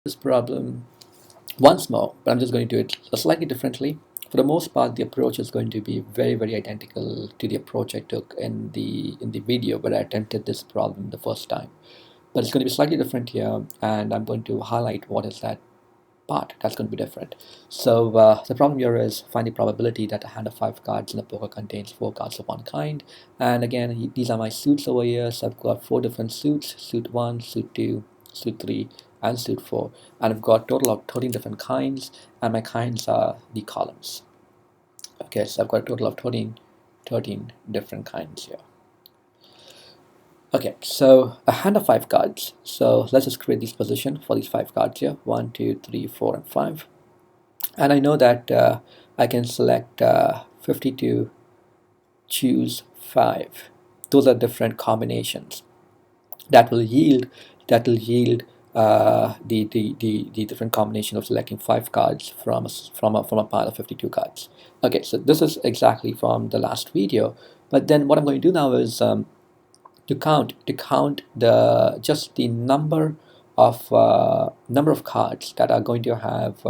This problem once more, but I'm just going to do it slightly differently. For the most part, the approach is going to be very identical to the approach I took in the video where I attempted this problem the first time. But it's going to be slightly different here, and I'm going to highlight what is that part that's going to be different. So the problem here is find the probability that a hand of 5 cards in a poker contains 4 cards of one kind. And again, these are my suits over here. So I've got 4 different suits: suit 1, suit 2, suit 3, and suit 4. And I've got a total of 13 different kinds, and my kinds are the columns. Okay, so I've got a total of 13 different kinds here. Okay, so a hand of 5 cards. So let's just create this position for these 5 cards here: 1, 2, 3, 4, and 5. And I know that I can select 52, choose 5. Those are different combinations that will yield the different combination of selecting 5 cards from a pile of 52 cards. Okay, so this is exactly from the last video, but then what I'm going to do now is to count the number of cards that are going to have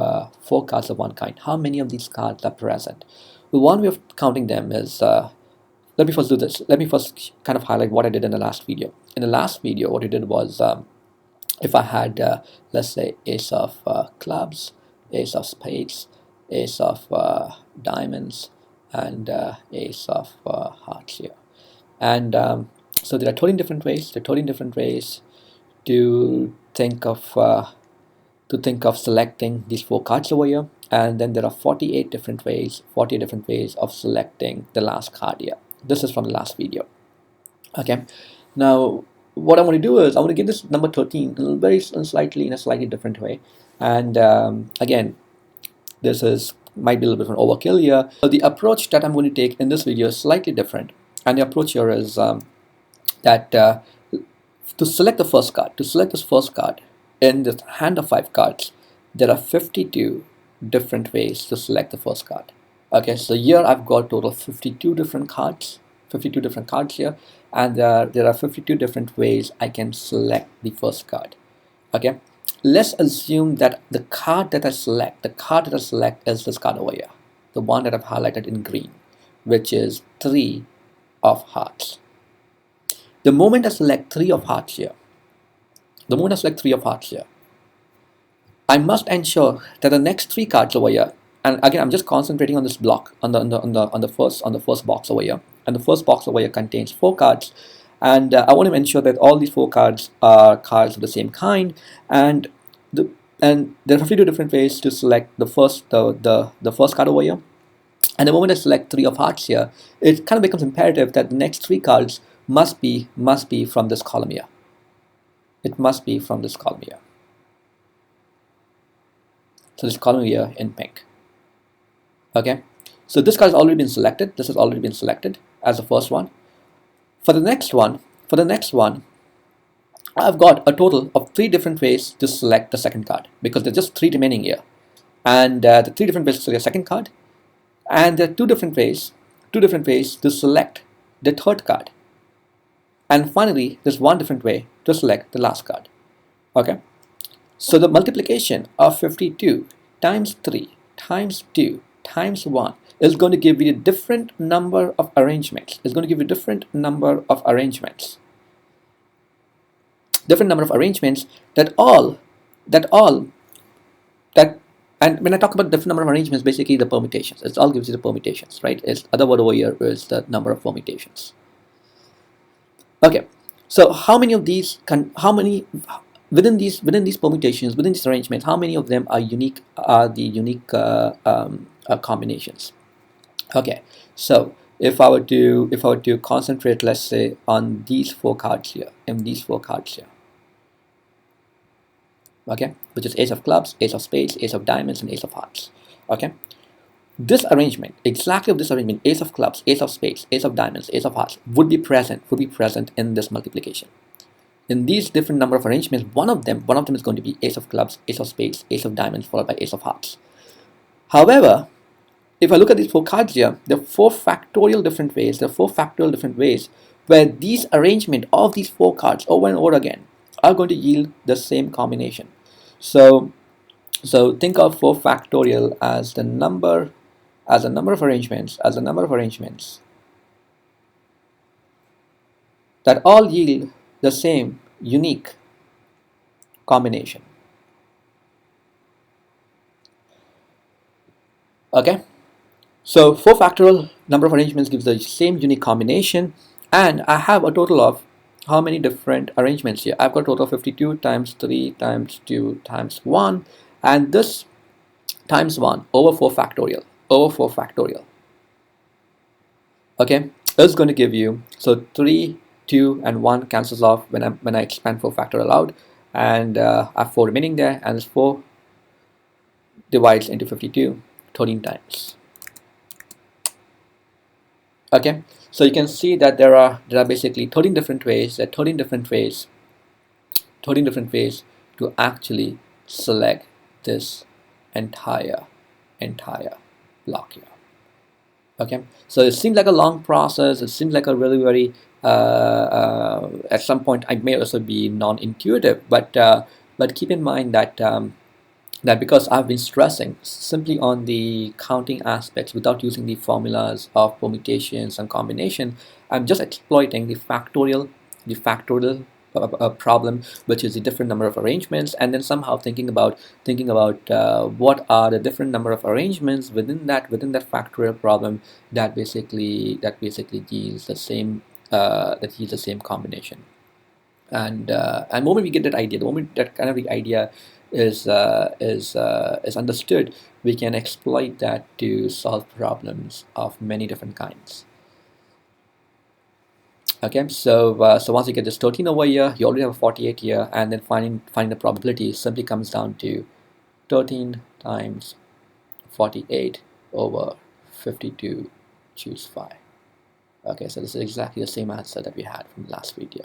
4 cards of one kind. How many of these cards are present? Well, one way of counting them is let me first do this. Let me first kind of highlight what I did in the last video. In the last video, what I did was if I had let's say ace of clubs, ace of spades, ace of diamonds, and ace of hearts here, and so there are 13 different ways. There are 13 different ways to think of selecting these 4 cards over here, and then there are 48 different ways of selecting the last card here. This is from the last video. Okay, now what I want to do is I want to give this number 13 in a slightly different way, and again, this might be a little bit of an overkill here. So the approach that I'm going to take in this video is slightly different, and the approach here is that to select this first card in this hand of 5 cards, there are 52 different ways to select the first card. Okay, so here I've got total 52 different cards here, and there are 52 different ways I can select the first card. Okay, let's assume that the card that I select is this card over here, the one that I've highlighted in green, which is 3 of hearts. The moment I select 3 of hearts here, I must ensure that the next 3 cards over here, and again I'm just concentrating on this block on the first box over here, and the first box over here contains 4 cards, and I want to ensure that all these 4 cards are cards of the same kind, and there are 52 different ways to select the first card over here. And the moment I select 3 of hearts here, it kind of becomes imperative that the next 3 cards must be from this column here. It must be from this column here. So this column here in pink. Okay, so this card has already been selected. This has already been selected as the first one. For the next one, I've got a total of 3 different ways to select the second card, because there's just 3 remaining here, and the 3 different ways to select the second card, and there are 2 different ways to select the third card, and finally there's 1 different way to select the last card. Okay, so the multiplication of 52 times 3 times 2 times 1 is going to give you a different number of arrangements. And when I talk about different number of arrangements, basically the permutations. It all gives you the permutations, right? Other word over here is the number of permutations. Okay, so how many of these within these permutations, within these arrangements, how many of them are unique? Are the unique combinations? Okay, so if I were to concentrate, let's say, on these 4 cards here, okay, which is ace of clubs, ace of spades, ace of diamonds, and ace of hearts. Okay, this arrangement, exactly of this arrangement, ace of clubs, ace of spades, ace of diamonds, ace of hearts, would be present in this multiplication. In these different number of arrangements, one of them is going to be ace of clubs, ace of spades, ace of diamonds, followed by ace of hearts. However, if I look at these 4 cards here, there are 4 factorial different ways where these arrangement of these 4 cards over and over again are going to yield the same combination. So think of 4 factorial as the number, as a number of arrangements, that all yield the same unique combination. Okay, so 4 factorial number of arrangements gives the same unique combination, and I have a total of how many different arrangements here? I've got a total of 52 times 3 times 2 times 1, and this times 1 over 4 factorial, okay, is going to give you, so 3, 2 and 1 cancels off when I expand 4 factorial out, and I have 4 remaining there, and this 4 divides into 52 13 times. Okay, so you can see that there are basically 13 different ways, 13 different ways to actually select this entire block here. Okay, so it seems like a long process, it seems like a really very at some point it may also be non-intuitive, but keep in mind that that because I've been stressing simply on the counting aspects without using the formulas of permutations and combination, I'm just exploiting the factorial problem, which is the different number of arrangements, and then somehow thinking about what are the different number of arrangements within that factorial problem that basically yields the same combination. And moment we get that idea, the moment that kind of the idea is understood, we can exploit that to solve problems of many different kinds. Okay, so once you get this 13 over here, you already have a 48 here, and then finding the probability simply comes down to 13 times 48 over 52, choose 5. Okay, so this is exactly the same answer that we had from the last video.